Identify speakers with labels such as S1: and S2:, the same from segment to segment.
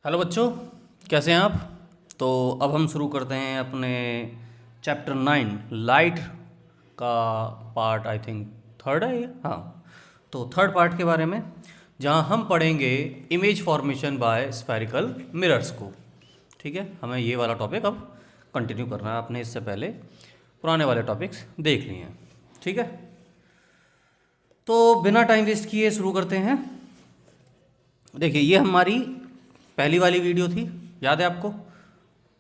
S1: Hello बच्चों, कैसे हैं आप। तो अब हम शुरू करते हैं अपने चैप्टर 9 लाइट का पार्ट। आई थिंक थर्ड है ये, हाँ। तो थर्ड पार्ट के बारे में, जहाँ हम पढ़ेंगे image formation by spherical mirrors को। ठीक है, हमें ये वाला टॉपिक अब कंटिन्यू करना है। आपने इससे पहले पुराने वाले टॉपिक्स देख लिए हैं। ठीक है, तो बिना टाइम वेस्ट किए शुरू करते हैं। देखिए, ये हमारी पहली वाली वीडियो थी, याद है आपको।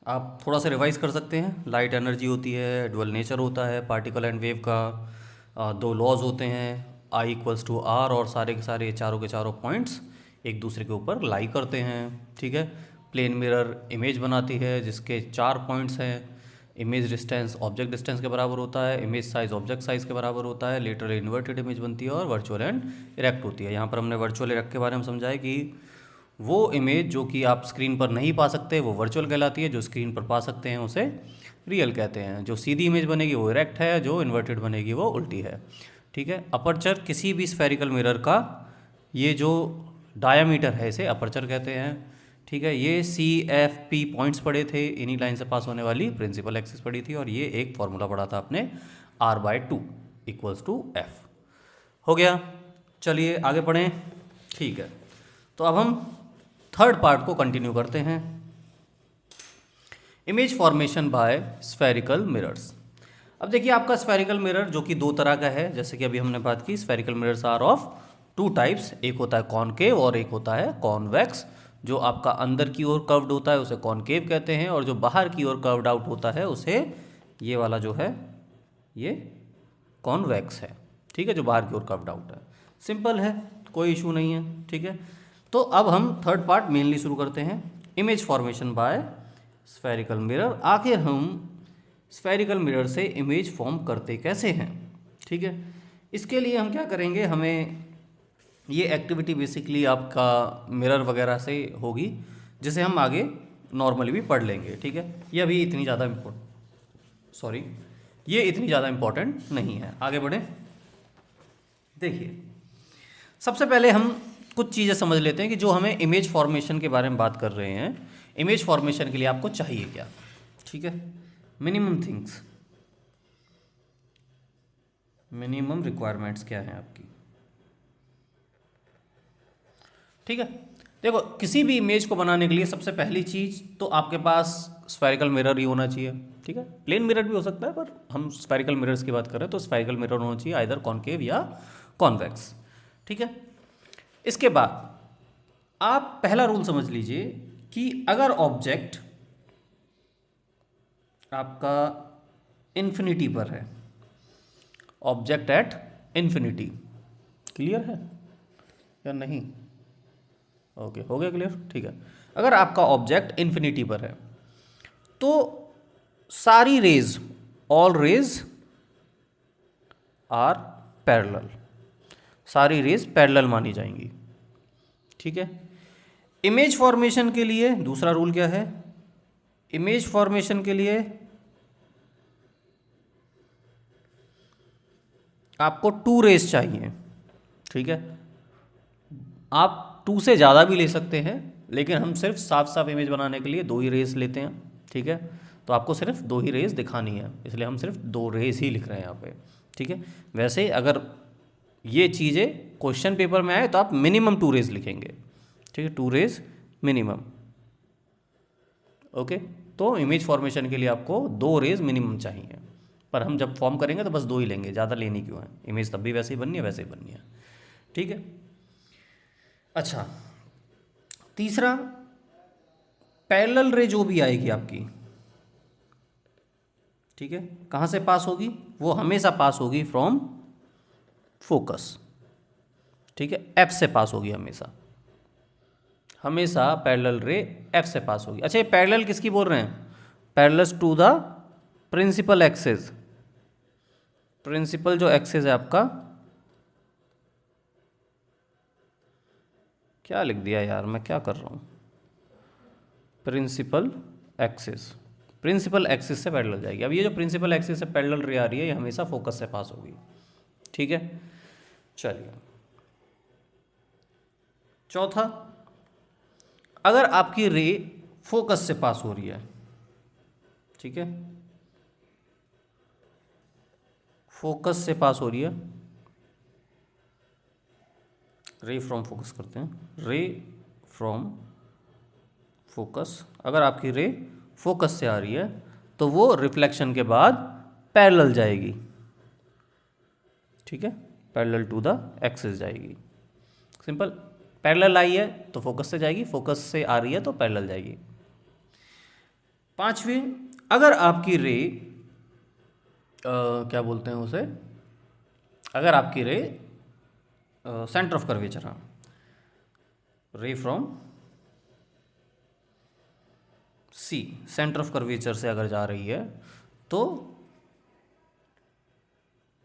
S1: आप थोड़ा सा रिवाइज कर सकते हैं। लाइट एनर्जी होती है, डुअल नेचर होता है पार्टिकल एंड वेव का, दो लॉज होते हैं, आई इक्वल्स टू आर, और सारे के सारे चारों के चारों पॉइंट्स एक दूसरे के ऊपर लाई करते हैं। ठीक है, प्लेन मिरर इमेज बनाती है जिसके चार पॉइंट्स हैं। इमेज डिस्टेंस ऑब्जेक्ट डिस्टेंस के बराबर होता है, इमेज साइज ऑब्जेक्ट साइज के बराबर होता है, लेटरल इन्वर्टेड इमेज बनती है, और वर्चुअल एंड इरेक्ट होती है। यहाँ पर हमने वर्चुअल इरेक्ट के बारे में समझा है कि वो इमेज जो कि आप स्क्रीन पर नहीं पा सकते वो वर्चुअल कहलाती है, जो स्क्रीन पर पा सकते हैं उसे रियल कहते हैं। जो सीधी इमेज बनेगी वो इरेक्ट है, जो इन्वर्टेड बनेगी वो उल्टी है। ठीक है, अपर्चर किसी भी स्फेरिकल मिरर का ये जो डायामीटर है इसे अपर्चर कहते हैं। ठीक है, ये CFP पॉइंट्स पढ़े थे, इन्हीं लाइन से पास होने वाली प्रिंसिपल एक्सिस पढ़ी थी, और ये एक फॉर्मूला पढ़ा था आपने R/2 इक्वल्स टू F। हो गया, चलिए आगे पढ़ें। ठीक है, तो अब हम थर्ड पार्ट को कंटिन्यू करते हैं, image formation by spherical mirrors. अब देखिए, आपका स्फेरिकल मिरर जो कि दो तरह का है, जैसे कि अभी हमने बात की, spherical mirrors are of two types. एक होता है कॉनकेव और एक होता है कॉन्वेक्स। जो आपका अंदर की ओर कर्व्ड होता है उसे कॉनकेव कहते हैं, और जो बाहर की ओर कर्व्ड आउट होता है उसे, ये वाला जो है ये कॉन्वेक्स है। ठीक है, जो बाहर की ओर कर्व्ड आउट है। सिंपल है, कोई इशू नहीं है। ठीक है, तो अब हम थर्ड पार्ट मेनली शुरू करते हैं, image formation by spherical mirror. आखिर हम स्फेरिकल मिरर से इमेज फॉर्म करते कैसे हैं। ठीक है, इसके लिए हम क्या करेंगे, हमें ये एक्टिविटी बेसिकली आपका मिरर वगैरह से होगी, जिसे हम आगे नॉर्मली भी पढ़ लेंगे। ठीक है, ये अभी इतनी ज़्यादा सॉरी ये इतनी ज़्यादा इम्पोर्टेंट नहीं है। आगे बढ़ें। देखिए, सबसे पहले हम कुछ चीज़ें समझ लेते हैं कि जो हमें इमेज फॉर्मेशन के बारे में बात कर रहे हैं, इमेज फॉर्मेशन के लिए आपको चाहिए क्या। ठीक है, मिनिमम थिंग्स, मिनिमम रिक्वायरमेंट्स क्या हैं आपकी। ठीक है, देखो, किसी भी इमेज को बनाने के लिए सबसे पहली चीज़ तो आपके पास स्फेरिकल मिरर ही होना चाहिए। ठीक है, प्लेन मिरर भी हो सकता है, पर हम स्फेरिकल मिरर्स की बात कर रहे हैं तो स्फेरिकल मिरर होना चाहिए, आइदर कॉनकेव या कॉन्वेक्स। ठीक है, इसके बाद आप पहला रूल समझ लीजिए कि अगर ऑब्जेक्ट आपका इन्फिनिटी पर है, ऑब्जेक्ट एट इन्फिनिटी, क्लियर है या नहीं। ओके, हो गया क्लियर। ठीक है, अगर आपका ऑब्जेक्ट इन्फिनिटी पर है तो सारी rays, all rays are parallel, सारी रेज पैरेलल मानी जाएंगी। ठीक है, इमेज फॉर्मेशन के लिए दूसरा रूल क्या है, इमेज फॉर्मेशन के लिए आपको टू रेज चाहिए। ठीक है, आप टू से ज़्यादा भी ले सकते हैं, लेकिन हम सिर्फ साफ साफ इमेज बनाने के लिए दो ही रेज लेते हैं। ठीक है, तो आपको सिर्फ दो ही रेज दिखानी है, इसलिए हम सिर्फ दो रेज ही लिख रहे हैं यहाँ पे। ठीक है, वैसे अगर ये चीज़ें क्वेश्चन पेपर में आए तो आप मिनिमम टू रेज लिखेंगे। ठीक है, टू रेज मिनिमम। ओके, तो इमेज फॉर्मेशन के लिए आपको दो रेज मिनिमम चाहिए, पर हम जब फॉर्म करेंगे तो बस दो ही लेंगे, ज़्यादा लेनी क्यों है, इमेज तब भी वैसे ही बननी है, वैसे ही बननी है। ठीक है, अच्छा, तीसरा, पैरेलल रे जो भी आएगी आपकी, ठीक है, कहाँ से पास होगी, वो हमेशा पास होगी फ्रॉम फोकस। ठीक है, एफ से पास होगी हमेशा, हमेशा पैरेलल रे एफ से पास होगी। अच्छा, ये पैरेलल किसकी बोल रहे हैं, parallel to the principal axis. Principal जो एक्सिस है आपका, क्या लिख दिया यार, मैं क्या कर रहा हूँ, प्रिंसिपल एक्सिस, प्रिंसिपल एक्सिस से पैरेलल जाएगी। अब ये जो प्रिंसिपल एक्सिस से पैरेलल रे आ रही है, ये हमेशा फोकस से पास होगी। ठीक है, चलिए, चौथा, अगर आपकी रे फोकस से पास हो रही है, ठीक है, फोकस से पास हो रही है, रे फ्रॉम फोकस करते हैं, रे फ्रॉम फोकस, अगर आपकी रे फोकस से आ रही है तो वो रिफ्लेक्शन के बाद पैरेलल जाएगी, ठीक है, पैरेलल टू द एक्सिस जाएगी, सिंपल। पैरेलल आई है तो फोकस से जाएगी, फोकस से आ रही है तो पैरेलल जाएगी। पांचवी, अगर आपकी रे क्या बोलते हैं उसे, अगर आपकी रे सेंटर ऑफ कर्वेचर, हाँ, ray from C, centre of curvature से अगर जा रही है तो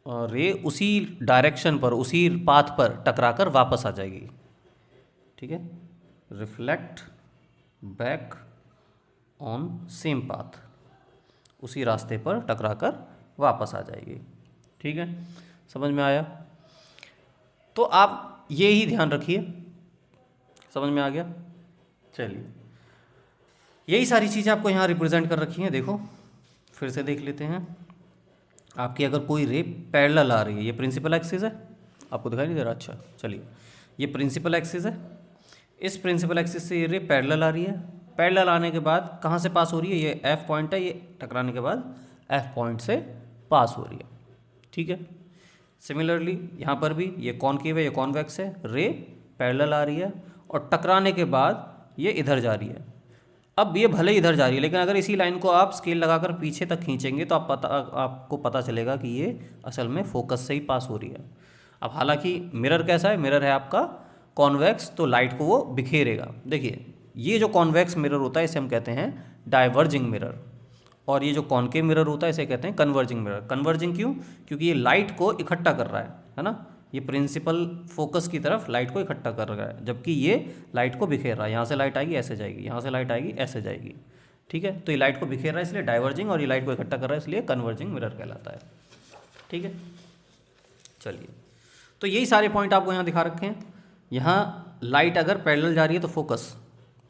S1: रे उसी डायरेक्शन पर, उसी पाथ पर टकराकर वापस आ जाएगी, ठीक है, reflect back on same path, उसी रास्ते पर टकराकर वापस आ जाएगी, ठीक है, समझ में आया। तो आप ये ही ध्यान रखिए, समझ में आ गया। चलिए, यही सारी चीज़ें आपको यहाँ रिप्रेजेंट कर रखी हैं, देखो फिर से देख लेते हैं। आपकी अगर कोई रे पैरेलल आ रही है, ये प्रिंसिपल एक्सिस है, आपको दिखाई नहीं दे रहा, अच्छा चलिए, ये प्रिंसिपल एक्सिस है, इस प्रिंसिपल एक्सिस से ये रे पैरेलल आ रही है, पैरेलल आने के बाद कहाँ से पास हो रही है, ये एफ पॉइंट है, ये टकराने के बाद एफ पॉइंट से पास हो रही है, ठीक है। सिमिलरली यहाँ पर भी ये कॉनकेव है, ये कॉन्वेक्स है, रे पैरेलल आ रही है और टकराने के बाद ये इधर जा रही है। अब ये भले इधर जा रही है, लेकिन अगर इसी लाइन को आप स्केल लगाकर पीछे तक खींचेंगे तो आपको पता चलेगा कि ये असल में फोकस से ही पास हो रही है। अब हालांकि मिरर कैसा है, मिरर है आपका कॉन्वेक्स, तो लाइट को वो बिखेरेगा। देखिए, ये जो कॉन्वेक्स मिरर होता है इसे हम कहते हैं डाइवर्जिंग मिरर, और ये जो कॉनकेव मिरर होता है इसे कहते हैं कन्वर्जिंग मिरर। कन्वर्जिंग क्यों? क्योंकि ये लाइट को इकट्ठा कर रहा है ना, ये प्रिंसिपल फोकस की तरफ लाइट को इकट्ठा कर रहा है, जबकि ये लाइट को बिखेर रहा है। यहाँ से लाइट आएगी ऐसे जाएगी, यहाँ से लाइट आएगी ऐसे जाएगी, ठीक है। तो ये लाइट को बिखेर रहा है इसलिए डाइवर्जिंग, और ये लाइट को इकट्ठा कर रहा है इसलिए कन्वर्जिंग मिरर कहलाता है, ठीक है। चलिए, तो यही सारे पॉइंट आपको यहाँ दिखा रखे हैं। यहाँ लाइट अगर पैरेलल जा रही है तो फोकस,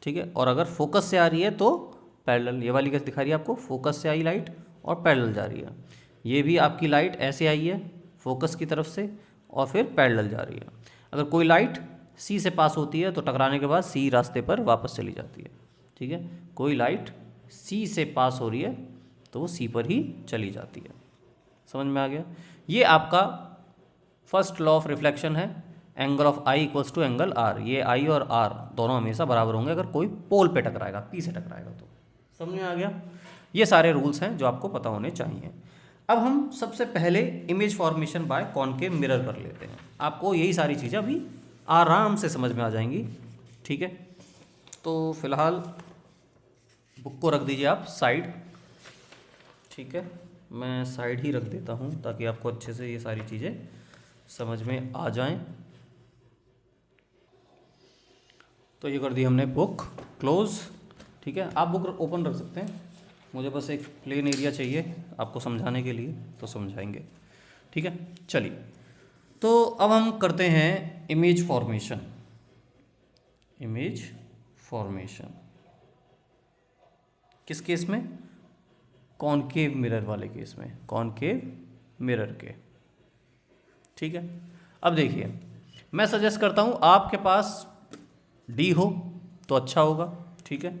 S1: ठीक है, और अगर फोकस से आ रही है तो पैरेलल। ये वाली कैसे दिखा रही है आपको, फोकस से आई लाइट और पैरेलल जा रही है। ये भी आपकी लाइट ऐसे आई है फोकस की तरफ से और फिर पैरेलल जा रही है। अगर कोई लाइट सी से पास होती है तो टकराने के बाद सी रास्ते पर वापस चली जाती है, ठीक है। कोई लाइट सी से पास हो रही है तो वो सी पर ही चली जाती है, समझ में आ गया। ये आपका फर्स्ट लॉ ऑफ रिफ्लेक्शन है, angle of i equals to angle r. ये आई और आर दोनों हमेशा बराबर होंगे अगर कोई पोल पे टकराएगा, पी से टकराएगा तो। समझ में आ गया। ये सारे रूल्स हैं जो आपको पता होने चाहिए। अब हम सबसे पहले image formation by concave mirror कर लेते हैं। आपको यही सारी चीज़ें अभी आराम से समझ में आ जाएंगी, ठीक है। तो फिलहाल बुक को रख दीजिए आप साइड, ठीक है। मैं साइड ही रख देता हूँ ताकि आपको अच्छे से ये सारी चीज़ें समझ में आ जाएं। तो ये कर दी हमने बुक क्लोज, ठीक है। आप बुक ओपन रख सकते हैं, मुझे बस एक प्लेन एरिया चाहिए आपको समझाने के लिए, तो समझाएंगे, ठीक है। चलिए, तो अब हम करते हैं इमेज फॉर्मेशन। इमेज फॉर्मेशन किस केस में? कॉनकेव मिरर वाले केस में, कॉनकेव मिरर के, ठीक है। अब देखिए, मैं सजेस्ट करता हूँ आपके पास डी हो तो अच्छा होगा, ठीक है,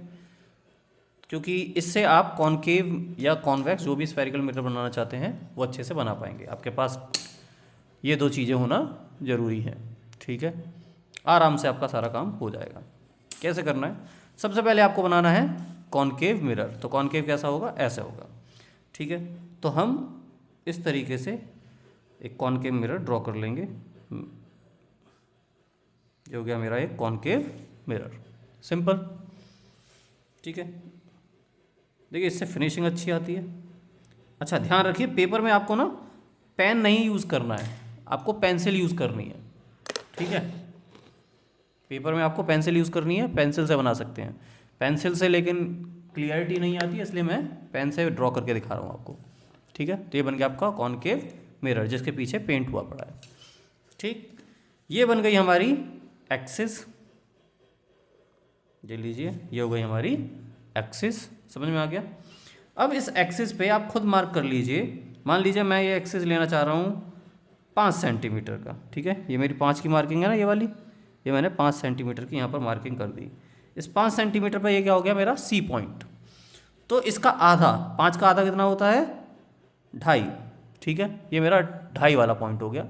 S1: क्योंकि इससे आप कॉनकेव या कॉन्वेक्स जो भी स्फेरिकल मिरर बनाना चाहते हैं वो अच्छे से बना पाएंगे। आपके पास ये दो चीज़ें होना ज़रूरी है, ठीक है। आराम से आपका सारा काम हो जाएगा। कैसे करना है? सबसे पहले आपको बनाना है कॉनकेव मिरर। तो कॉनकेव कैसा होगा? ऐसे होगा, ठीक है। तो हम इस तरीके से एक कॉनकेव मिरर ड्रॉ कर लेंगे। ये हो गया मेरा एक कॉनकेव मिरर, सिंपल, ठीक है। देखिए, इससे फिनिशिंग अच्छी आती है। अच्छा, ध्यान रखिए, पेपर में आपको ना पेन नहीं यूज़ करना है, आपको पेंसिल यूज़ करनी है, ठीक है। पेपर में आपको पेंसिल यूज़ करनी है, पेंसिल से बना सकते हैं। पेंसिल से लेकिन क्लियरिटी नहीं आती है, इसलिए मैं पेन से ड्रॉ करके दिखा रहा हूँ आपको, ठीक है। तो ये बन गया आपका कॉनकेव मिरर जिसके पीछे पेंट हुआ पड़ा है, ठीक। ये बन गई हमारी एक्सिस, ये लीजिए, ये हो गई हमारी एक्सिस। समझ में आ गया। अब इस एक्सिस पे आप खुद मार्क कर लीजिए। मान लीजिए मैं ये एक्सिस लेना चाह रहा हूँ 5 सेंटीमीटर का, ठीक है। ये मेरी 5 की मार्किंग है ना, ये वाली, ये मैंने 5 सेंटीमीटर की यहाँ पर मार्किंग कर दी। इस 5 सेंटीमीटर पर ये क्या हो गया मेरा सी पॉइंट। तो इसका आधा, 5 का आधा कितना होता है 2.5, ठीक है। ये मेरा 2.5 वाला पॉइंट हो गया।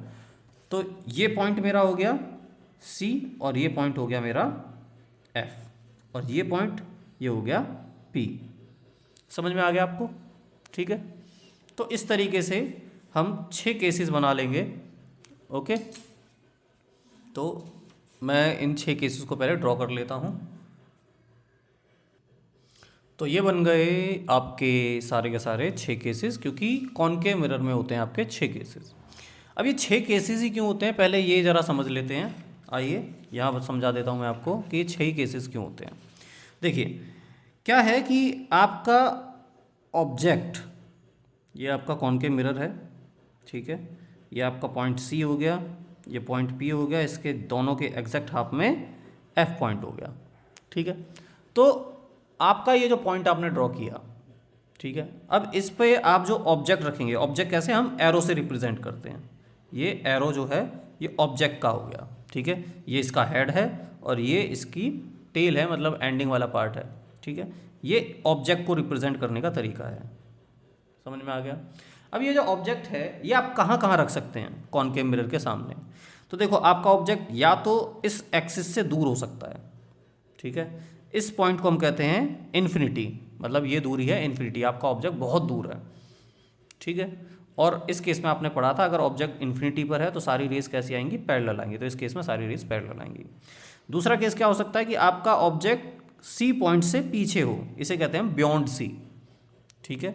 S1: तो ये पॉइंट मेरा हो गया सी और ये पॉइंट हो गया मेरा एफ और ये पॉइंट ये हो गया पी। समझ में आ गया आपको, ठीक है। तो इस तरीके से हम 6 केसेस बना लेंगे। ओके, तो मैं इन 6 केसेस को पहले ड्रॉ कर लेता हूँ। तो ये बन गए आपके सारे के सारे 6 केसेस, क्योंकि कॉनकेव मिरर में होते हैं आपके 6 केसेस। अब ये 6 केसेस ही क्यों होते हैं, पहले ये ज़रा समझ लेते हैं। आइए यहाँ पर समझा देता हूँ मैं आपको कि ये 6 ही केसेस क्यों होते हैं। देखिए क्या है कि आपका ऑब्जेक्ट, ये आपका कॉनकेव मिरर है, ठीक है। ये आपका पॉइंट सी हो गया, ये पॉइंट पी हो गया, इसके दोनों के एग्जैक्ट हाफ में एफ पॉइंट हो गया, ठीक है। तो आपका ये जो पॉइंट आपने ड्रॉ किया, ठीक है। अब इस पे आप जो ऑब्जेक्ट रखेंगे, ऑब्जेक्ट कैसे हम एरो से रिप्रेजेंट करते हैं। ये एरो जो है ये ऑब्जेक्ट का हो गया, ठीक है। ये इसका हेड है और ये इसकी टेल है, मतलब एंडिंग वाला पार्ट है, ठीक है। ये ऑब्जेक्ट को रिप्रेजेंट करने का तरीका है। समझ में आ गया। अब ये जो ऑब्जेक्ट है ये आप कहाँ कहाँ रख सकते हैं कॉनकेव मिरर के सामने। तो देखो आपका ऑब्जेक्ट या तो इस एक्सिस से दूर हो सकता है, ठीक है। इस पॉइंट को हम कहते हैं इन्फिनिटी, मतलब ये दूरी है इन्फिनिटी, आपका ऑब्जेक्ट बहुत दूर है, ठीक है। और इस केस में आपने पढ़ा था अगर ऑब्जेक्ट इन्फिनिटी पर है तो सारी रेस कैसी आएंगी, पैरेलल आएंगी। तो इस केस में सारी रेस पैरेलल आएंगी। दूसरा केस क्या हो सकता है कि आपका ऑब्जेक्ट सी पॉइंट से पीछे हो, इसे कहते हैं बियॉन्ड सी, ठीक है।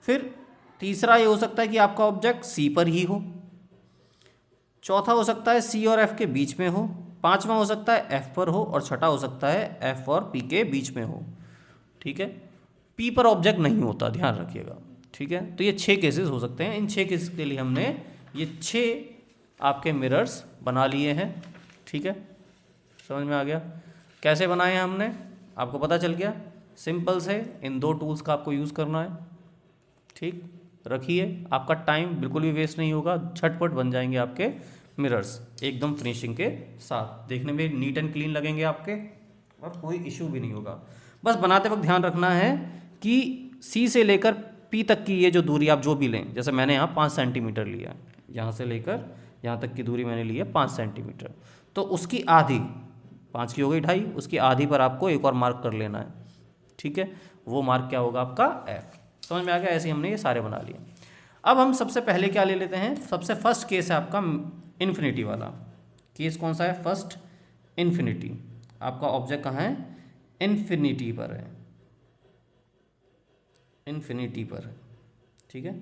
S1: फिर तीसरा ये हो सकता है कि आपका ऑब्जेक्ट सी पर ही हो। चौथा हो सकता है सी और एफ के बीच में हो। पांचवा हो सकता है एफ पर हो और छठा हो सकता है एफ और पी के बीच में हो, ठीक है। पी पर ऑब्जेक्ट नहीं होता, ध्यान रखिएगा, ठीक है। तो ये 6 केसेस हो सकते हैं। इन 6 केसेस के लिए हमने ये 6 आपके मिरर्स बना लिए हैं, ठीक है। समझ में आ गया कैसे बनाए हैं हमने, आपको पता चल गया। सिंपल से इन 2 टूल्स का आपको यूज़ करना है, ठीक। रखिए, आपका टाइम बिल्कुल भी वेस्ट नहीं होगा, झटपट बन जाएंगे आपके मिरर्स एकदम फिनिशिंग के साथ, देखने में नीट एंड क्लीन लगेंगे आपके और कोई इशू भी नहीं होगा। बस बनाते वक्त ध्यान रखना है कि सी से लेकर पी तक की ये जो दूरी आप जो भी लें, जैसे मैंने यहाँ 5 सेंटीमीटर लिया, यहाँ से लेकर यहाँ तक की दूरी मैंने ली है 5 सेंटीमीटर, तो उसकी आधी, 5 की हो गई 2.5, उसकी आधी पर आपको एक और मार्क कर लेना है, ठीक है। वो मार्क क्या होगा आपका एफ। समझ में आ गया। ऐसे ही हमने ये सारे बना लिए। अब हम सबसे पहले क्या ले लेते हैं, सबसे फर्स्ट केस है आपका इन्फिनिटी वाला केस। कौन सा है, फर्स्ट इन्फिनिटी। आपका ऑब्जेक्ट कहाँ है, इन्फिनिटी पर है, इन्फिनिटी पर है, ठीक है।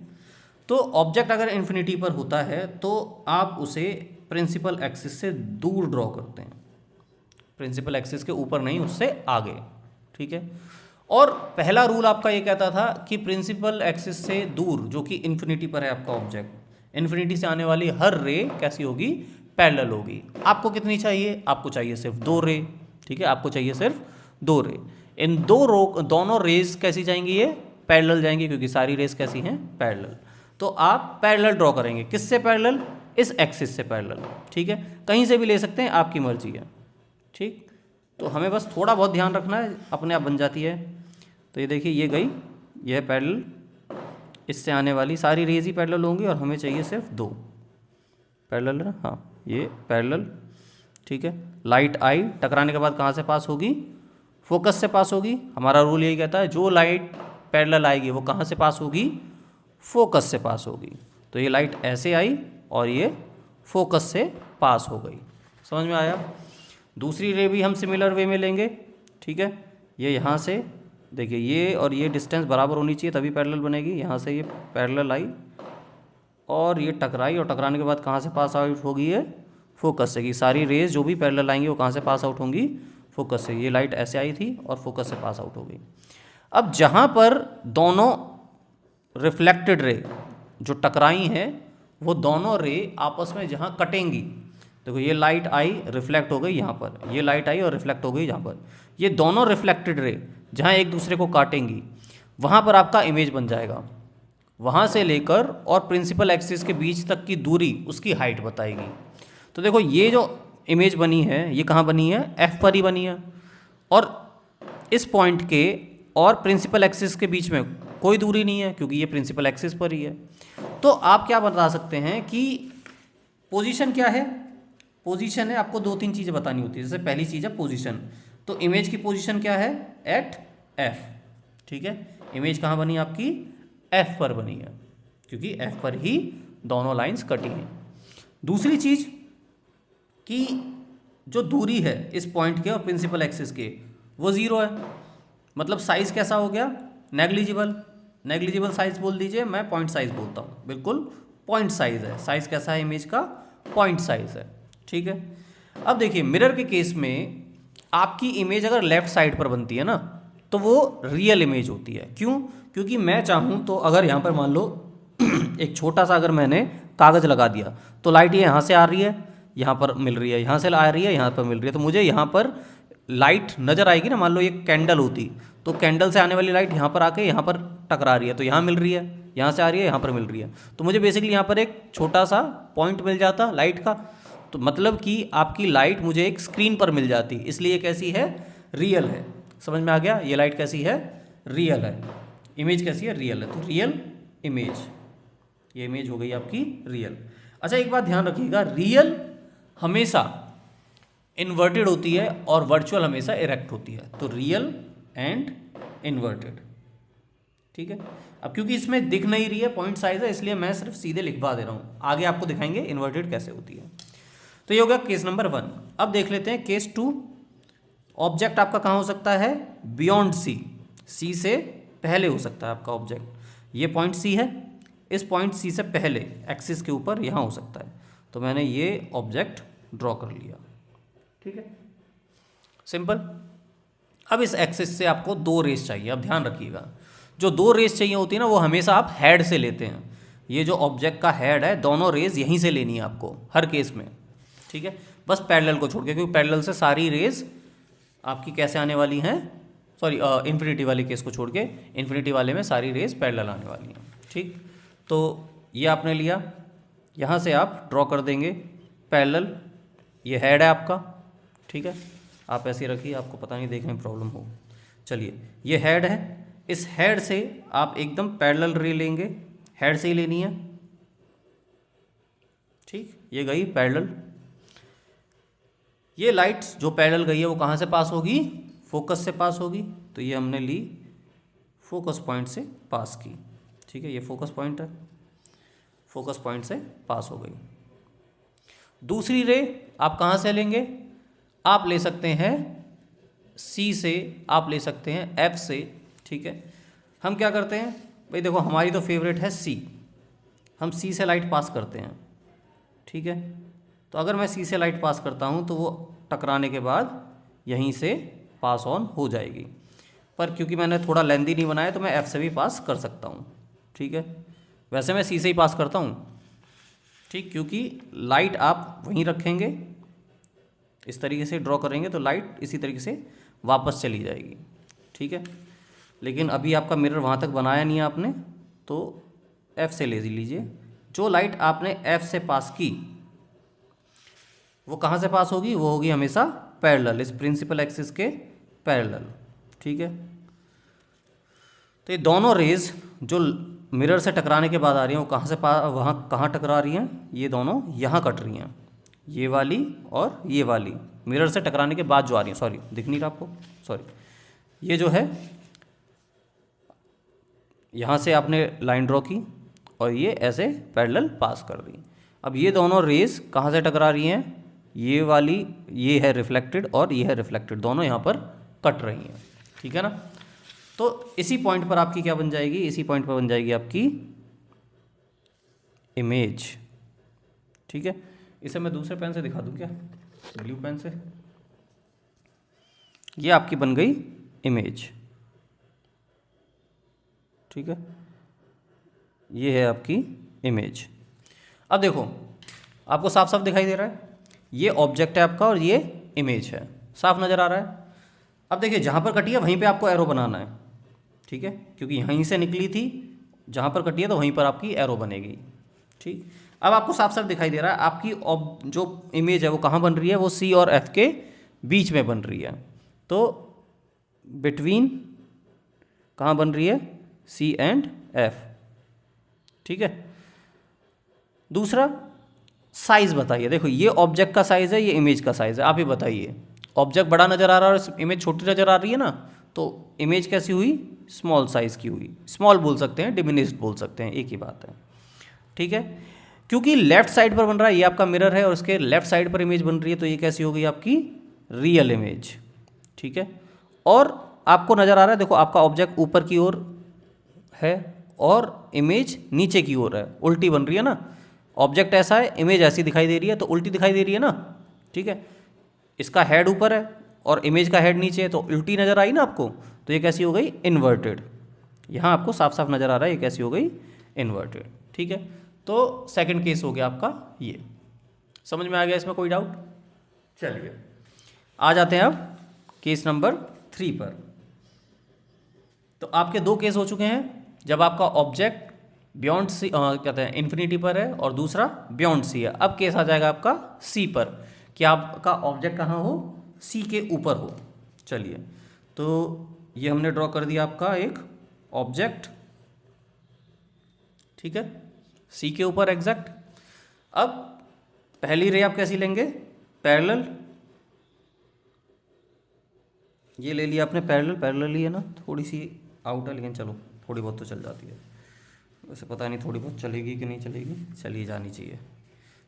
S1: तो ऑब्जेक्ट अगर इन्फिनिटी पर होता है तो आप उसे प्रिंसिपल एक्सिस से दूर ड्रॉ करते हैं, प्रिंसिपल एक्सिस के ऊपर नहीं, उससे आगे, ठीक है। और पहला रूल आपका ये कहता था कि प्रिंसिपल एक्सिस से दूर, जो कि इन्फिनिटी पर है आपका ऑब्जेक्ट, इन्फिनिटी से आने वाली हर रे कैसी होगी, पैरेलल होगी। आपको कितनी चाहिए, आपको चाहिए सिर्फ 2 रे, ठीक है। आपको चाहिए सिर्फ 2 रे। इन दोनों रेज कैसी जाएंगी, ये पैरेलल जाएंगी, क्योंकि सारी रेज कैसी हैं, पैरेलल। तो आप पैरेलल ड्रॉ करेंगे, किससे पैरेलल, इस एक्सिस से पैरेलल, ठीक है। कहीं से भी ले सकते हैं, आपकी मर्जी है, ठीक। तो हमें बस थोड़ा बहुत ध्यान रखना है, अपने आप बन जाती है। तो ये देखिए ये गई, ये पैरेलल, इससे आने वाली सारी रेज ही पैरेलल होंगी और हमें चाहिए सिर्फ 2 पैरेलल है, हाँ ये पैरेलल, ठीक है। लाइट आई, टकराने के बाद कहाँ से पास होगी, फोकस से पास होगी। हमारा रूल यही कहता है जो लाइट पैरेलल आएगी वो कहाँ से पास होगी, फोकस से पास होगी। तो ये लाइट ऐसे आई और ये फोकस से पास हो गई। समझ में आया। दूसरी रे भी हम सिमिलर वे में लेंगे, ठीक है। ये यहाँ से देखिए, ये और ये डिस्टेंस बराबर होनी चाहिए तभी पैरेलल बनेगी। यहाँ से ये पैरेलल आई और ये टकराई, और टकराने के बाद कहाँ से पास आउट होगी, ये फोकस से। कि सारी रेज जो भी पैरेलल आएंगी वो कहाँ से पास आउट होंगी, फोकस से। ये लाइट ऐसे आई थी और फोकस से पास आउट हो गई। अब जहाँ पर दोनों रिफ्लेक्टेड रे जो टकराई हैं वो दोनों रे आपस में जहाँ कटेंगी, देखो ये लाइट आई रिफ्लेक्ट हो गई यहाँ पर, ये लाइट आई और रिफ्लेक्ट हो गई यहाँ पर, ये दोनों रिफ्लेक्टेड रे जहाँ एक दूसरे को काटेंगी वहाँ पर आपका इमेज बन जाएगा। वहाँ से लेकर और प्रिंसिपल एक्सिस के बीच तक की दूरी उसकी हाइट बताएगी। तो देखो ये जो इमेज बनी है ये कहाँ बनी है, एफ पर ही बनी है, और इस पॉइंट के और प्रिंसिपल एक्सिस के बीच में कोई दूरी नहीं है क्योंकि ये प्रिंसिपल एक्सिस पर ही है। तो आप क्या बता सकते हैं कि पोजीशन क्या है, पोजीशन है, आपको दो तीन चीज़ें बतानी होती है। जैसे पहली चीज़ है पोजीशन, तो इमेज की पोजीशन क्या है, एट एफ, ठीक है। इमेज कहाँ बनी आपकी, एफ पर बनी है क्योंकि एफ पर ही दोनों लाइंस कटी हैं। दूसरी चीज़ कि जो दूरी है इस पॉइंट के और प्रिंसिपल एक्सिस के वो ज़ीरो है, मतलब साइज़ कैसा हो गया, नेग्लिजिबल। नेग्लिजिबल साइज़ बोल दीजिए, मैं पॉइंट साइज़ बोलता हूँ, बिल्कुल पॉइंट साइज़ है। साइज़ कैसा है इमेज का, पॉइंट साइज़ है, ठीक है। अब देखिए मिरर के केस में आपकी इमेज अगर लेफ्ट साइड पर बनती है ना तो वो रियल इमेज होती है। क्यों, क्योंकि मैं चाहूँ तो अगर यहाँ पर मान लो एक छोटा सा अगर मैंने कागज़ लगा दिया तो लाइट ये यहाँ से आ रही है, यहाँ पर मिल रही है, यहाँ से आ रही है, यहाँ पर मिल रही है, तो मुझे यहाँ पर लाइट नज़र आएगी ना। मान लो ये कैंडल होती तो कैंडल से आने वाली लाइट यहाँ पर आके यहाँ पर टकरा रही है, तो यहाँ मिल रही है, यहाँ से आ रही है, यहाँ पर मिल रही है, तो मुझे बेसिकली यहाँ पर एक छोटा सा पॉइंट मिल जाता लाइट का। तो मतलब कि आपकी लाइट मुझे एक स्क्रीन पर मिल जाती, इसलिए कैसी है, रियल है। समझ में आ गया, ये लाइट कैसी है, रियल है। इमेज कैसी है, रियल है, तो रियल इमेज, ये इमेज हो गई आपकी रियल। अच्छा एक बात ध्यान रखिएगा, रियल हमेशा इन्वर्टेड होती है और वर्चुअल हमेशा इरेक्ट होती है, तो रियल एंड इन्वर्टेड, ठीक है। अब क्योंकि इसमें दिख नहीं रही है पॉइंट साइज है, इसलिए मैं सिर्फ सीधे लिखवा दे रहा हूँ, आगे आपको दिखाएंगे इन्वर्टेड कैसे होती है। तो ये हो गया केस नंबर 1। अब देख लेते हैं केस 2। ऑब्जेक्ट आपका कहाँ हो सकता है, बियॉन्ड सी, सी से पहले हो सकता है आपका ऑब्जेक्ट। ये पॉइंट सी है, इस पॉइंट सी से पहले एक्सिस के ऊपर यहाँ हो सकता है, तो मैंने ये ऑब्जेक्ट ड्रॉ कर लिया, ठीक है, सिंपल। अब इस एक्सिस से आपको दो रेस चाहिए। अब ध्यान रखिएगा, जो दो रेस चाहिए होती है ना वो हमेशा आप हेड से लेते हैं। ये जो ऑब्जेक्ट का हेड है, दोनों रेस यहीं से लेनी है आपको हर केस में, ठीक है, बस पैरेलल को छोड़ के, क्योंकि पैरेलल से सारी रेस आपकी कैसे आने वाली हैं, सॉरी इन्फिनिटी वाले केस को छोड़ के, इन्फिनिटी वाले में सारी रेस पैरेलल आने वाली हैं, ठीक। तो ये आपने लिया, यहाँ से आप ड्रॉ कर देंगे पैरेलल, ये हेड है आपका, ठीक है, आप ऐसे रखिए, आपको पता नहीं देखने में प्रॉब्लम हो। चलिए ये हेड है, इस हेड से आप एकदम पैरेलल रे लेंगे, हेड से ही लेनी है, ठीक, ये गई पैरेलल। ये लाइट जो पैरेलल गई है वो कहाँ से पास होगी, फोकस से पास होगी, तो ये हमने ली फोकस पॉइंट से पास की, ठीक है, ये फोकस पॉइंट है, फोकस पॉइंट से पास हो गई। दूसरी रे आप कहाँ से लेंगे, आप ले सकते हैं सी से, आप ले सकते हैं एफ से, ठीक है। हम क्या करते हैं भाई, देखो हमारी तो फेवरेट है सी, हम सी से लाइट पास करते हैं, ठीक है। तो अगर मैं सी से लाइट पास करता हूँ तो वो टकराने के बाद यहीं से पास ऑन हो जाएगी, पर क्योंकि मैंने थोड़ा लेंदी नहीं बनाया तो मैं एफ से भी पास कर सकता हूँ, ठीक है। वैसे मैं सी से ही पास करता हूँ, ठीक, क्योंकि लाइट आप वहीं रखेंगे, इस तरीके से ड्रॉ करेंगे तो लाइट इसी तरीके से वापस चली जाएगी, ठीक है। लेकिन अभी आपका मिरर वहाँ तक बनाया नहीं है आपने, तो एफ से ले लीजिए। जो लाइट आपने एफ से पास की वो कहाँ से पास होगी, वो होगी हमेशा पैरेलल, इस प्रिंसिपल एक्सिस के पैरेलल, ठीक है। तो ये दोनों रेज जो मिरर से टकराने के बाद आ रही हैं वो कहाँ से वहाँ कहाँ टकरा रही हैं, ये दोनों यहाँ कट रही हैं, ये वाली और ये वाली मिरर से टकराने के बाद जो आ रही है, सॉरी दिख नहीं रहा आपको, सॉरी, ये जो है यहाँ से आपने लाइन ड्रॉ की और ये ऐसे पैरेलल पास कर दी। अब ये दोनों रेस कहाँ से टकरा रही हैं, ये वाली ये है रिफ्लेक्टेड और ये है रिफ्लेक्टेड, दोनों यहाँ पर कट रही हैं, ठीक है ना। तो इसी पॉइंट पर आपकी क्या बन जाएगी, इसी पॉइंट पर बन जाएगी आपकी इमेज, ठीक है। इसे मैं दूसरे पेन से दिखा दूँ क्या, ब्लू पेन से, ये आपकी बन गई इमेज, ठीक है, ये है आपकी इमेज। अब देखो आपको साफ साफ दिखाई दे रहा है, ये ऑब्जेक्ट है आपका और ये इमेज है। साफ नज़र आ रहा है। अब देखिए जहाँ पर कटी है वहीं पे आपको एरो बनाना है, ठीक है, क्योंकि यहीं से निकली थी, जहाँ पर कटी है तो वहीं पर आपकी एरो बनेगी। ठीक, अब आपको साफ साफ दिखाई दे रहा है आपकी जो इमेज है वो कहाँ बन रही है, वो सी और एफ के बीच में बन रही है। तो बिटवीन कहाँ बन रही है, सी एंड एफ, ठीक है। दूसरा साइज बताइए, देखो ये ऑब्जेक्ट का साइज है, ये इमेज का साइज है, आप ही बताइए। ऑब्जेक्ट बड़ा नज़र आ रहा है और इमेज छोटी नज़र आ रही है ना, तो इमेज कैसी हुई, स्मॉल साइज़ की हुई। स्मॉल बोल सकते हैं, डिमिनिश्ड बोल सकते हैं, एक ही बात है, ठीक है। क्योंकि लेफ्ट साइड पर बन रहा है, ये आपका मिरर है और उसके लेफ्ट साइड पर इमेज बन रही है, तो ये कैसी हो गई आपकी रियल इमेज, ठीक है। और आपको नज़र आ रहा है, देखो आपका ऑब्जेक्ट ऊपर की ओर है और इमेज नीचे की ओर है, उल्टी बन रही है ना। ऑब्जेक्ट ऐसा है, इमेज ऐसी दिखाई दे रही है, तो उल्टी दिखाई दे रही है ना, ठीक है। इसका हेड ऊपर है और इमेज का हेड नीचे है, तो उल्टी नज़र आई ना आपको, तो ये कैसी हो गई, इन्वर्टेड। यहाँ आपको साफ साफ नज़र आ रहा है ये कैसी हो गई, इन्वर्टेड, ठीक है। तो सेकंड केस हो गया आपका ये। समझ में आ गया, इसमें कोई डाउट? चलिए आ जाते हैं अब केस नंबर 3 पर। तो आपके दो केस हो चुके हैं, जब आपका ऑब्जेक्ट बियॉन्ड सी कहते हैं इन्फिनिटी पर है और दूसरा बियॉन्ड सी है। अब केस आ जाएगा आपका सी पर, कि आपका ऑब्जेक्ट कहाँ हो, सी के ऊपर हो। चलिए, तो ये हमने ड्रॉ कर दिया आपका एक ऑब्जेक्ट, ठीक है, सी के ऊपर एग्जैक्ट। अब पहली रे आप कैसी लेंगे, पैरेलल, ये ले लिया आपने पैरेलल, पैरेलल ही है ना, थोड़ी सी आउट है लेकिन चलो थोड़ी बहुत तो चल जाती है, वैसे पता नहीं थोड़ी बहुत चलेगी कि नहीं चलेगी, चली जानी चाहिए।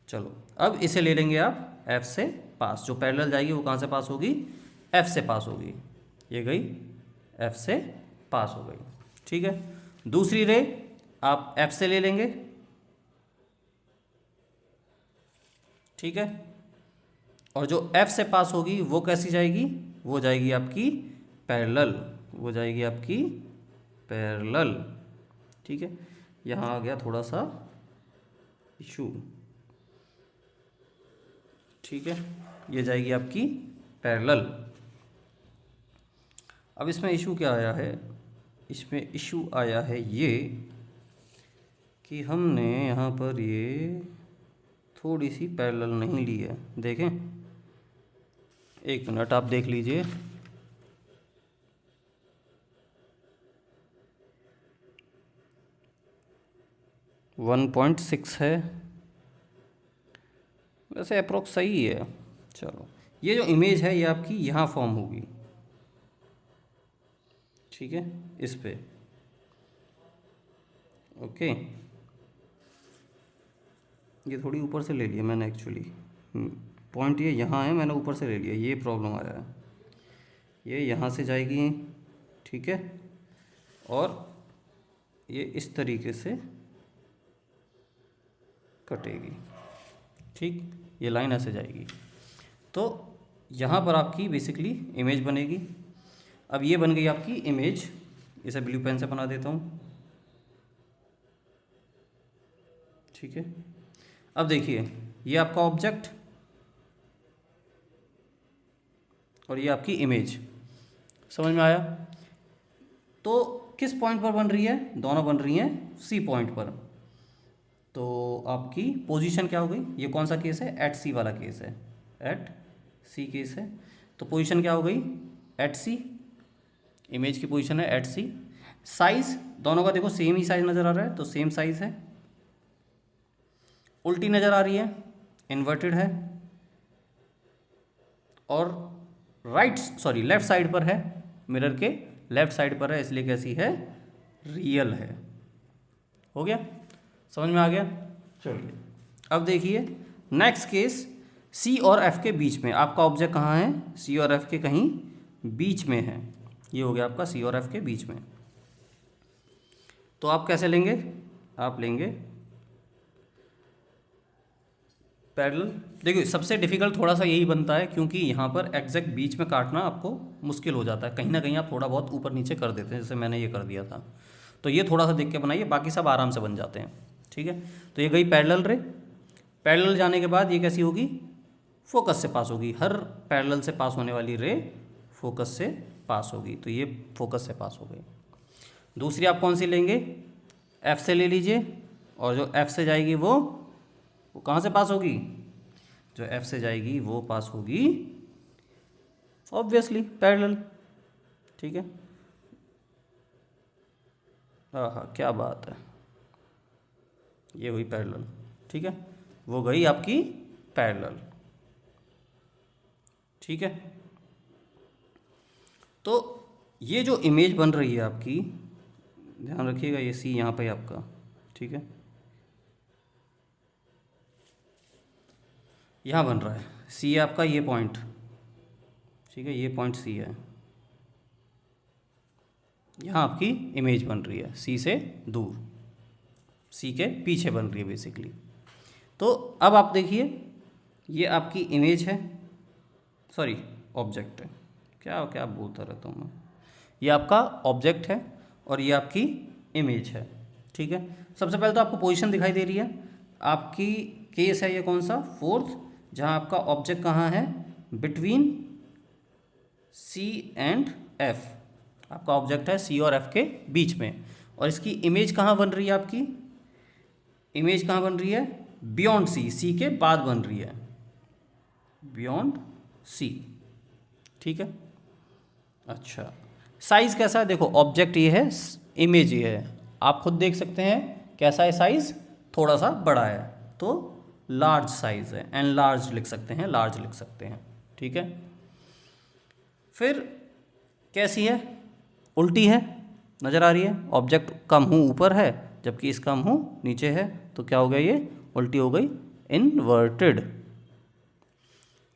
S1: चलो अब इसे ले लेंगे आप एफ से पास, जो पैरेलल जाएगी वो कहाँ से पास होगी, एफ से पास होगी, ये गई एफ से पास हो गई, ठीक है। दूसरी रे आप एफ से ले लेंगे, ठीक है, और जो एफ से पास होगी वो कैसी जाएगी, वो जाएगी आपकी पैरेलल, वो जाएगी आपकी पैरेलल, ठीक है। यहाँ आ गया थोड़ा सा इशू, ठीक है, ये जाएगी आपकी पैरेलल। अब इसमें इशू क्या आया है, इसमें इशू आया है ये कि हमने यहाँ पर ये थोड़ी सी पैरेलल नहीं ली है, देखें, एक मिनट आप देख लीजिए। वन 1.6 है, वैसे अप्रोक्स सही है। चलो, ये जो इमेज है ये आपकी यहाँ फॉर्म होगी, ठीक है, इस पे, ओके। ये थोड़ी ऊपर से ले लिया मैंने एक्चुअली, पॉइंट ये यहाँ है, मैंने ऊपर से ले लिया, ये प्रॉब्लम आ रहा है। ये यहाँ से जाएगी, ठीक है, और ये इस तरीके से कटेगी, ठीक, ये लाइन ऐसे जाएगी, तो यहाँ पर आपकी बेसिकली इमेज बनेगी। अब ये बन गई आपकी इमेज, इसे ब्लू पेन से बना देता हूँ, ठीक है। अब देखिए ये आपका ऑब्जेक्ट और ये आपकी इमेज, समझ में आया? तो किस पॉइंट पर बन रही है, दोनों बन रही हैं सी पॉइंट पर, तो आपकी पोजीशन क्या हो गई, ये कौन सा केस है, एट सी वाला केस है, एट सी केस है, तो पोजीशन क्या हो गई, एट सी, इमेज की पोजीशन है एट सी। साइज दोनों का देखो सेम ही साइज नज़र आ रहा है, तो सेम साइज है। उल्टी नज़र आ रही है, इन्वर्टेड है, और लेफ्ट साइड पर है, मिरर के लेफ्ट साइड पर है, इसलिए कैसी है, रियल है। हो गया, समझ में आ गया? चलिए अब देखिए नेक्स्ट केस, सी और एफ के बीच में आपका ऑब्जेक्ट कहाँ है, सी और एफ के कहीं बीच में है, ये हो गया आपका सी और एफ के बीच में। तो आप कैसे लेंगे, आप लेंगे पैरेलल। देखिए सबसे डिफिकल्ट थोड़ा सा यही बनता है, क्योंकि यहाँ पर एग्जैक्ट बीच में काटना आपको मुश्किल हो जाता है, कहीं ना कहीं आप थोड़ा बहुत ऊपर नीचे कर देते हैं, जैसे मैंने ये कर दिया था। तो ये थोड़ा सा देख के बनाइए, बाकी सब आराम से बन जाते हैं, ठीक है। तो ये गई पैरेलल रे, पैरेलल जाने के बाद ये कैसी होगी, फोकस से पास होगी, हर पैरेलल से पास होने वाली रे फोकस से पास होगी, तो ये फोकस से पास हो गई। दूसरी आप कौन सी लेंगे, एफ से ले लीजिए, और जो एफ से जाएगी वो कहाँ से पास होगी, जो एफ से जाएगी वो पास होगी ऑब्वियसली पैरेलल। ठीक है, हाँ हाँ क्या बात है, ये हुई पैरेलल। ठीक है, वो गई आपकी पैरेलल। ठीक है, तो ये जो इमेज बन रही है आपकी, ध्यान रखिएगा ये सी यहाँ पे आपका, ठीक है, यहाँ बन रहा है सी है आपका, ये पॉइंट, ठीक है, ये पॉइंट सी है, यहाँ आपकी इमेज बन रही है सी से दूर, सी के पीछे बन रही है बेसिकली। तो अब आप देखिए ये आपकी इमेज है, सॉरी ऑब्जेक्ट है, क्या क्या बोलता रहता हूँ मैं, ये आपका ऑब्जेक्ट है और ये आपकी इमेज है। ठीक है, सबसे पहले तो आपको पोजीशन दिखाई दे रही है, आपकी केस है ये कौन सा, फोर्थ, जहाँ आपका ऑब्जेक्ट कहाँ है, बिटवीन सी एंड एफ, आपका ऑब्जेक्ट है सी और एफ के बीच में, और इसकी इमेज कहाँ बन रही है, आपकी इमेज कहाँ बन रही है, बियॉन्ड सी, सी के बाद बन रही है, बियॉन्ड सी। ठीक है, अच्छा साइज कैसा है, देखो ऑब्जेक्ट ये है, इमेज ये है, आप खुद देख सकते हैं कैसा है साइज, थोड़ा सा बड़ा है, तो लार्ज साइज है, एंड लार्ज लिख सकते हैं, लार्ज लिख सकते हैं। ठीक है, फिर कैसी है, उल्टी है, नज़र आ रही है, ऑब्जेक्ट का मुंह ऊपर है जबकि इसका मुंह नीचे है, तो क्या हो गया, ये उल्टी हो गई, इन्वर्टेड।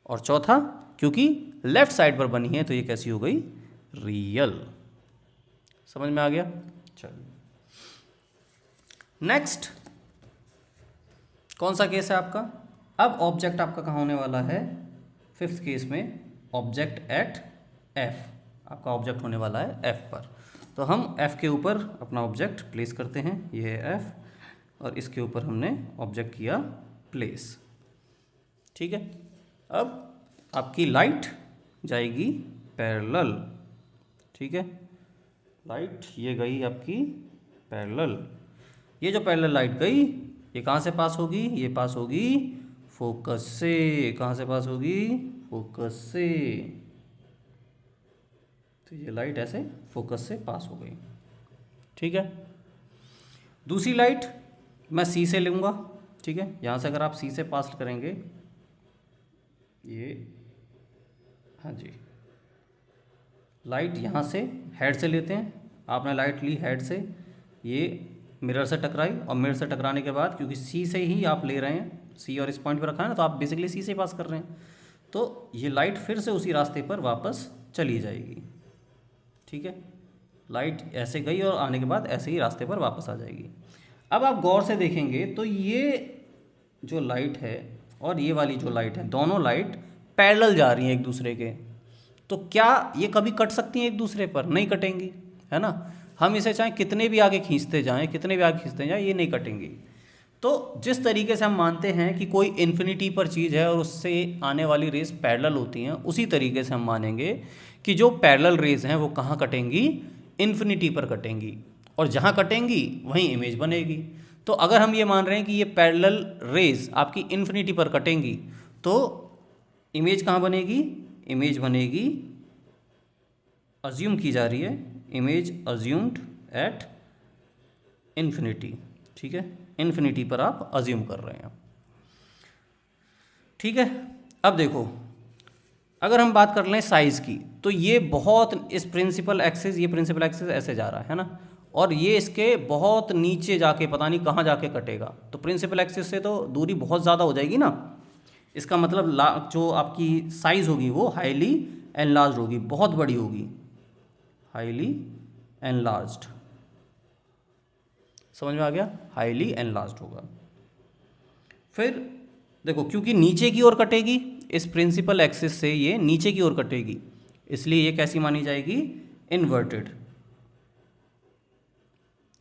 S1: और चौथा, क्योंकि लेफ्ट साइड पर बनी है तो ये कैसी हो गई, रियल। समझ में आ गया, चलिए नेक्स्ट कौन सा केस है आपका, अब ऑब्जेक्ट आपका कहाँ होने वाला है, फिफ्थ केस में ऑब्जेक्ट एट एफ, आपका ऑब्जेक्ट होने वाला है एफ पर, तो हम एफ के ऊपर अपना ऑब्जेक्ट प्लेस करते हैं, ये है एफ, और इसके ऊपर हमने ऑब्जेक्ट किया प्लेस। ठीक है, अब आपकी लाइट जाएगी पैरेलल। ठीक है, लाइट ये गई आपकी पैरेलल, ये जो पैरेलल लाइट गई ये कहाँ से पास होगी, ये पास होगी फोकस से, कहाँ से पास होगी, फोकस से, तो ये लाइट ऐसे फोकस से पास हो गई। ठीक है, दूसरी लाइट मैं सी से लूँगा। ठीक है, यहाँ से अगर आप सी से पास करेंगे, ये हाँ जी, लाइट यहाँ से हेड से लेते हैं, आपने लाइट ली हेड से, ये मिरर से टकराई, और मिरर से टकराने के बाद क्योंकि सी से ही आप ले रहे हैं, सी और इस पॉइंट पर रखा है ना, तो आप बेसिकली सी से पास कर रहे हैं, तो ये लाइट फिर से उसी रास्ते पर वापस चली जाएगी। ठीक है, लाइट ऐसे गई और आने के बाद ऐसे ही रास्ते पर वापस आ जाएगी। अब आप गौर से देखेंगे तो ये जो लाइट है और ये वाली जो लाइट है, दोनों लाइट पैरेलल जा रही हैं एक दूसरे के, तो क्या ये कभी कट सकती हैं एक दूसरे पर, नहीं कटेंगी, है ना, हम इसे चाहे कितने भी आगे खींचते जाएं, कितने भी आगे खींचते जाएं, ये नहीं कटेंगी। तो जिस तरीके से हम मानते हैं कि कोई इन्फिनिटी पर चीज़ है और उससे आने वाली रेस पैरेलल होती हैं, उसी तरीके से हम मानेंगे कि जो पैरेलल रेस हैं वो कहाँ कटेंगी, इन्फिनिटी पर कटेंगी, और जहाँ कटेंगी वहीं इमेज बनेगी। तो अगर हम ये मान रहे हैं कि ये पैरेलल रेस आपकी इन्फिनिटी पर कटेंगी, तो इमेज कहाँ बनेगी, इमेज बनेगी, अज्यूम की जा रही है, इमेज अज्यूम्ड एट इन्फिनिटी। ठीक है, इन्फिनिटी पर आप अज्यूम कर रहे हैं। ठीक है, अब देखो अगर हम बात कर लें साइज़ की, तो ये बहुत, इस प्रिंसिपल एक्सिस, ये प्रिंसिपल एक्सिस ऐसे जा रहा है ना, और ये इसके बहुत नीचे जाके पता नहीं कहाँ जाके कटेगा, तो प्रिंसिपल एक्सिस से तो दूरी बहुत ज़्यादा हो जाएगी ना, इसका मतलब जो आपकी साइज़ होगी वो हाईली एनलार्ज्ड होगी, बहुत बड़ी होगी, हाईली एनलार्ज्ड। समझ में आ गया, हाईली एनलार्ज्ड होगा। फिर देखो क्योंकि नीचे की ओर कटेगी, इस प्रिंसिपल एक्सिस से ये नीचे की ओर कटेगी, इसलिए ये कैसी मानी जाएगी, इन्वर्टेड।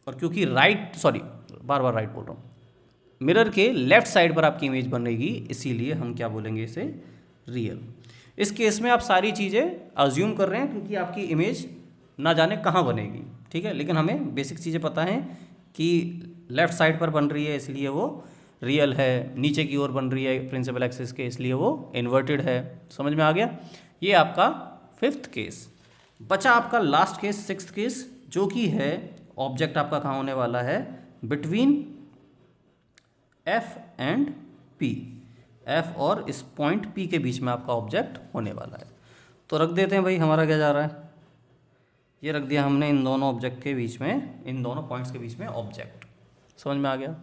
S1: और क्योंकि बार बार राइट बोल रहा हूँ, मिरर के लेफ्ट साइड पर आपकी इमेज बनेगी, इसीलिए हम क्या बोलेंगे, इसे रियल। इस केस में आप सारी चीज़ें अज्यूम कर रहे हैं क्योंकि आपकी इमेज ना जाने कहाँ बनेगी, ठीक है, लेकिन हमें बेसिक चीज़ें पता हैं कि लेफ़्ट साइड पर बन रही है इसलिए वो रियल है, नीचे की ओर बन रही है प्रिंसिपल एक्सिस के इसलिए वो इन्वर्टेड है। समझ में आ गया? ये आपका 5th केस। बचा आपका लास्ट केस 6th केस, जो कि है ऑब्जेक्ट आपका कहाँ होने वाला है, between F and P, F और इस पॉइंट पी के बीच में आपका ऑब्जेक्ट होने वाला है। तो रख देते हैं भाई, हमारा क्या जा रहा है, ये रख दिया हमने इन दोनों ऑब्जेक्ट के बीच में, इन दोनों पॉइंट्स के बीच में ऑब्जेक्ट। समझ में आ गया?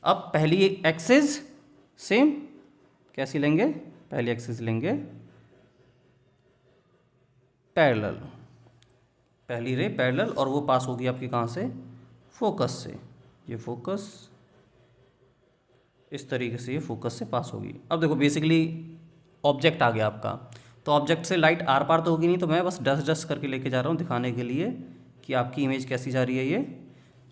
S1: अब पहली एक्सिस सेम कैसी लेंगे, पहली एक्सिस लेंगे पैरेलल, पहली रे पैरेलल, और वो पास होगी आपकी कहाँ से, फोकस से। ये फोकस इस तरीके से ये फोकस से पास होगी। अब देखो बेसिकली ऑब्जेक्ट आ गया आपका, तो ऑब्जेक्ट से लाइट आर पार तो होगी नहीं, तो मैं बस डस्ट करके लेके जा रहा हूँ दिखाने के लिए कि आपकी इमेज कैसी जा रही है, ये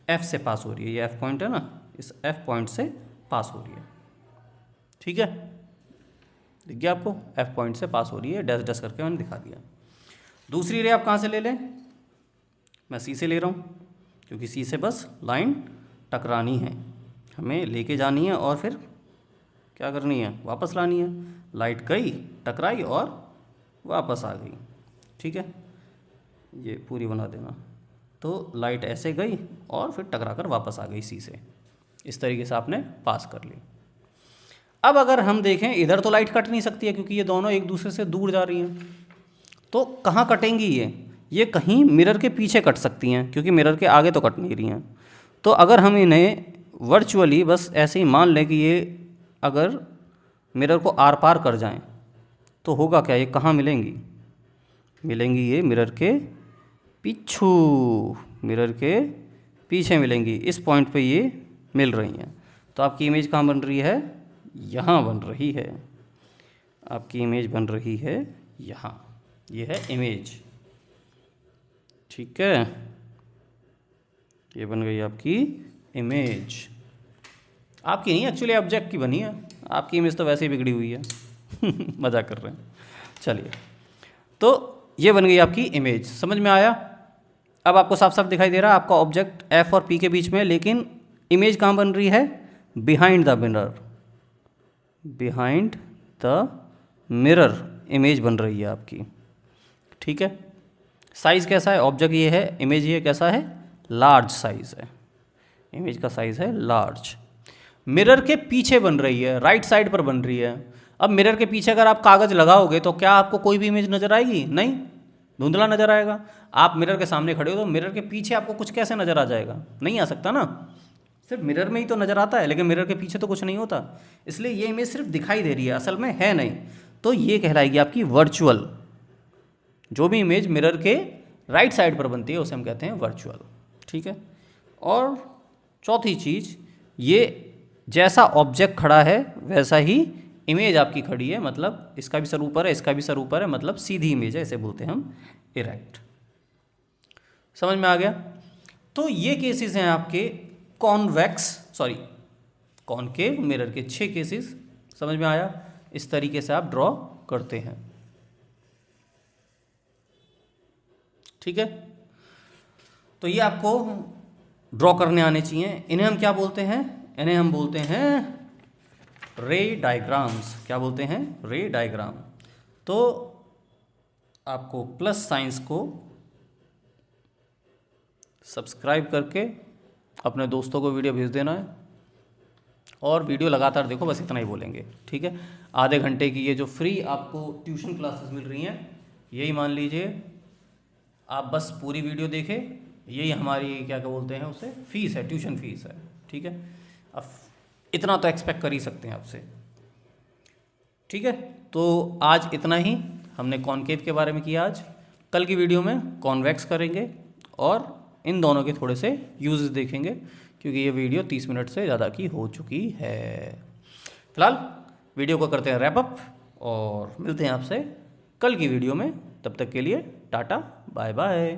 S1: एफ से पास हो रही है, ये एफ पॉइंट है ना, इस एफ पॉइंट से पास हो रही है, ठीक है, दिख गया आपको, एफ पॉइंट से पास हो रही है, डस्ट करके मैंने दिखा दिया। दूसरी रे आप कहाँ से ले लें, मैं सी से ले रहा हूँ क्योंकि सी से बस लाइन टकरानी है, हमें लेके जानी है और फिर क्या करनी है, वापस लानी है। लाइट गई, टकराई और वापस आ गई, ठीक है, ये पूरी बना देना। तो लाइट ऐसे गई और फिर टकरा कर वापस आ गई सी से, इस तरीके से आपने पास कर ली। अब अगर हम देखें इधर तो लाइट कट नहीं सकती है क्योंकि ये दोनों एक दूसरे से दूर जा रही हैं, तो कहाँ कटेंगी ये कहीं मिरर के पीछे कट सकती हैं क्योंकि मिरर के आगे तो कट नहीं रही हैं। तो अगर हम इन्हें वर्चुअली बस ऐसे ही मान लें कि ये अगर मिरर को आर पार कर जाएं तो होगा क्या, ये कहाँ मिलेंगी, मिलेंगी ये मिरर के पीछू, मिरर के पीछे मिलेंगी, इस पॉइंट पे ये मिल रही हैं। तो आपकी इमेज कहाँ बन रही है, यहाँ बन रही है, आपकी इमेज बन रही है यहाँ, ये है इमेज, ठीक है, ये बन गई आपकी इमेज। आपकी नहीं, एक्चुअली ऑब्जेक्ट की बनी है, आपकी इमेज तो वैसे ही बिगड़ी हुई है मजाक कर रहे हैं। चलिए, तो ये बन गई आपकी इमेज, समझ में आया? अब आपको साफ साफ दिखाई दे रहा है आपका ऑब्जेक्ट एफ और पी के बीच में, लेकिन इमेज कहाँ बन रही है, behind the mirror, behind the mirror image बन रही है आपकी, ठीक है। साइज़ कैसा है, ऑब्जेक्ट ये है, इमेज ये कैसा है, लार्ज साइज़ है, इमेज का साइज़ है लार्ज। मिरर के पीछे बन रही है, राइट साइड पर बन रही है। अब मिरर के पीछे अगर आप कागज़ लगाओगे तो क्या आपको कोई भी इमेज नज़र आएगी, नहीं, धुंधला नज़र आएगा। आप मिरर के सामने खड़े हो तो मिरर के पीछे आपको कुछ कैसे नज़र आ जाएगा, नहीं आ सकता ना, सिर्फ मिरर में ही तो नज़र आता है, लेकिन मिरर के पीछे तो कुछ नहीं होता, इसलिए ये इमेज सिर्फ दिखाई दे रही है, असल में है नहीं। तो ये कहलाएगी आपकी वर्चुअल। जो भी इमेज मिरर के राइट साइड पर बनती है उसे हम कहते हैं वर्चुअल, ठीक है। और चौथी चीज़, ये जैसा ऑब्जेक्ट खड़ा है वैसा ही इमेज आपकी खड़ी है, मतलब इसका भी सर ऊपर है, इसका भी सर ऊपर है, मतलब सीधी इमेज है, इसे बोलते हैं हम इरेक्ट। समझ में आ गया? तो ये केसेस हैं आपके कॉनकेव मिरर के 6 केसेस। समझ में आया? इस तरीके से आप ड्रॉ करते हैं, ठीक है। तो ये आपको ड्रॉ करने आने चाहिए। इन्हें हम क्या बोलते हैं, इन्हें हम बोलते हैं रे डायग्राम्स। क्या बोलते हैं, रे डायग्राम। तो आपको प्लस साइंस को सब्सक्राइब करके अपने दोस्तों को वीडियो भेज देना है, और वीडियो लगातार देखो, बस इतना ही बोलेंगे, ठीक है। आधे घंटे की ये जो फ्री आपको ट्यूशन क्लासेस मिल रही हैं, यही मान लीजिए आप बस पूरी वीडियो देखें, यही हमारी क्या बोलते हैं उसे, फीस है, ट्यूशन फीस है, ठीक है। अब इतना तो एक्सपेक्ट कर ही सकते हैं आपसे, ठीक है। तो आज इतना ही हमने कॉनकेव के बारे में किया आज। कल की वीडियो में कॉन्वेक्स करेंगे और इन दोनों के थोड़े से यूजेस देखेंगे, क्योंकि ये वीडियो 30 मिनट से ज़्यादा की हो चुकी है। फिलहाल वीडियो को करते हैं रैप अप और मिलते हैं आपसे कल की वीडियो में। तब तक के लिए टाटा बाय बाय।